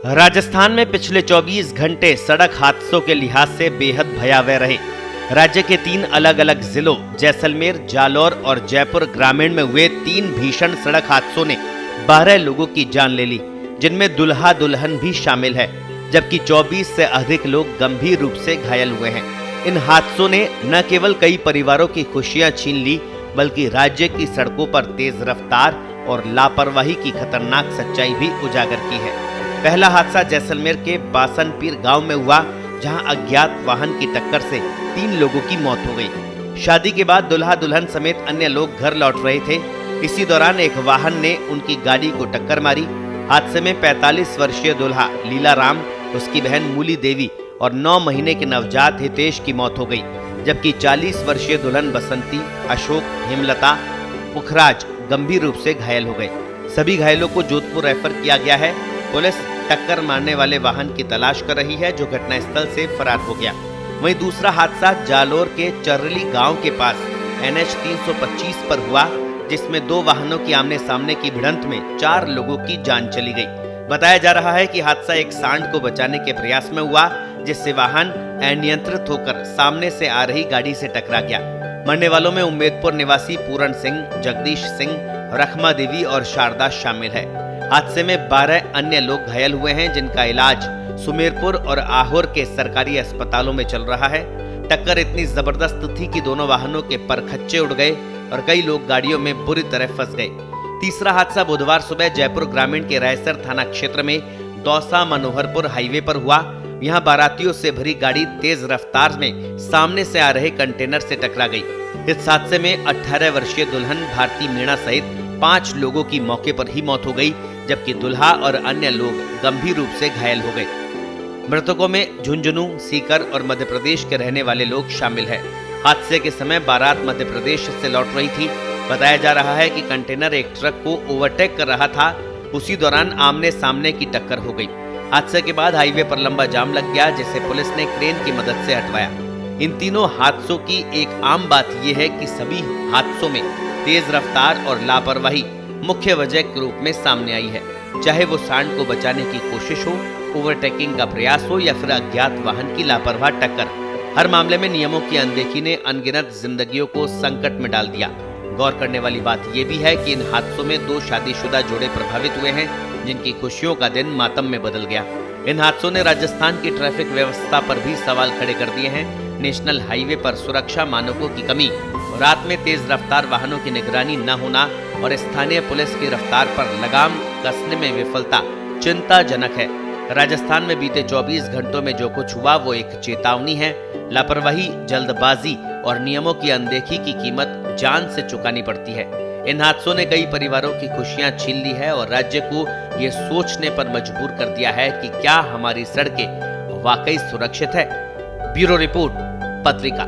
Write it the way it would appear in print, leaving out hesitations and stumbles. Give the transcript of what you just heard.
राजस्थान में पिछले 24 घंटे सड़क हादसों के लिहाज से बेहद भयावह रहे। राज्य के 3 अलग अलग जिलों जैसलमेर, जालौर और जयपुर ग्रामीण में हुए 3 भीषण सड़क हादसों ने 12 लोगों की जान ले ली, जिनमें दुल्हा दुल्हन भी शामिल है, जबकि 24 से अधिक लोग गंभीर रूप से घायल हुए हैं। इन हादसों ने न केवल कई परिवारों की खुशियां छीन ली, बल्कि राज्य की सड़कों पर तेज रफ्तार और लापरवाही की खतरनाक सच्चाई भी उजागर की है। पहला हादसा जैसलमेर के बासनपीर गांव में हुआ, जहां अज्ञात वाहन की टक्कर से 3 लोगों की मौत हो गई। शादी के बाद दुल्हा दुल्हन समेत अन्य लोग घर लौट रहे थे। इसी दौरान एक वाहन ने उनकी गाड़ी को टक्कर मारी। हादसे में 45 वर्षीय दुल्हा लीला राम, उसकी बहन मूली देवी और 9 महीने के नवजात हितेश की मौत हो गई, जबकि 40 वर्षीय दुल्हन बसंती, अशोक, हेमलता, पुखराज गंभीर रूप से घायल हो गए। सभी घायलों को जोधपुर रेफर किया गया है। पुलिस टक्कर मारने वाले वाहन की तलाश कर रही है, जो घटनास्थल से फरार हो गया। वहीं दूसरा हादसा जालौर के चर्रली गांव के पास NH 325 पर हुआ, जिसमें 2 वाहनों की आमने सामने की भिड़ंत में 4 लोगों की जान चली गई। बताया जा रहा है कि हादसा एक सांड को बचाने के प्रयास में हुआ, जिससे वाहन अनियंत्रित होकर सामने से आ रही गाड़ी से टकरा गया। मरने वालों में उम्मेदपुर निवासी पूरण सिंह, जगदीश सिंह, रखमा देवी और शारदा शामिल है। हादसे में 12 अन्य लोग घायल हुए हैं, जिनका इलाज सुमेरपुर और आहोर के सरकारी अस्पतालों में चल रहा है। टक्कर इतनी जबरदस्त थी कि दोनों वाहनों के परखच्चे उड़ गए और कई लोग गाड़ियों में बुरी तरह फंस गए। तीसरा हादसा बुधवार सुबह जयपुर ग्रामीण के रायसर थाना क्षेत्र में दौसा मनोहरपुर हाईवे पर हुआ। यहाँ बारातियों से भरी गाड़ी तेज रफ्तार में सामने से आ रहे कंटेनर से टकरा गई। इस हादसे में 18 वर्षीय दुल्हन भारती मीणा सहित 5 लोगों की मौके पर ही मौत हो गई, जबकि दुल्हा और अन्य लोग गंभीर रूप से घायल हो गए। मृतकों में झुंझुनू, सीकर और मध्य प्रदेश के रहने वाले लोग शामिल हैं। हादसे के समय बारात मध्य प्रदेश से लौट रही थी। बताया जा रहा है कि कंटेनर एक ट्रक को ओवरटेक कर रहा था। उसी दौरान आमने सामने की टक्कर हो गई। हादसे के बाद हाईवे पर लंबा जाम लग गया, जिसे पुलिस ने क्रेन की मदद से हटवाया। इन तीनों हादसों की एक आम बात यह है कि सभी हादसों में तेज रफ्तार और लापरवाही मुख्य वजह के रूप में सामने आई है। चाहे वो सांड को बचाने की कोशिश हो, ओवरटेकिंग का प्रयास हो या फिर अज्ञात वाहन की लापरवाह टक्कर, हर मामले में नियमों की अनदेखी ने अनगिनत जिंदगियों को संकट में डाल दिया। गौर करने वाली बात यह भी है कि इन हादसों में 2 शादीशुदा जोड़े प्रभावित हुए हैं, जिनकी खुशियों का दिन मातम में बदल गया। इन हादसों ने राजस्थान की ट्रैफिक व्यवस्था पर भी सवाल खड़े कर दिए हैं। नेशनल हाईवे पर सुरक्षा मानकों की कमी, रात में तेज रफ्तार वाहनों की निगरानी न होना और स्थानीय पुलिस की रफ्तार पर लगाम कसने में विफलता चिंताजनक है। राजस्थान में बीते 24 घंटों में जो कुछ हुआ वो एक चेतावनी है। लापरवाही, जल्दबाजी और नियमों की अनदेखी की कीमत जान से चुकानी पड़ती है। इन हादसों ने कई परिवारों की खुशियां छीन ली है और राज्य को ये सोचने पर मजबूर कर दिया है कि क्या हमारी सड़कें वाकई सुरक्षित है। ब्यूरो रिपोर्ट, पत्रिका।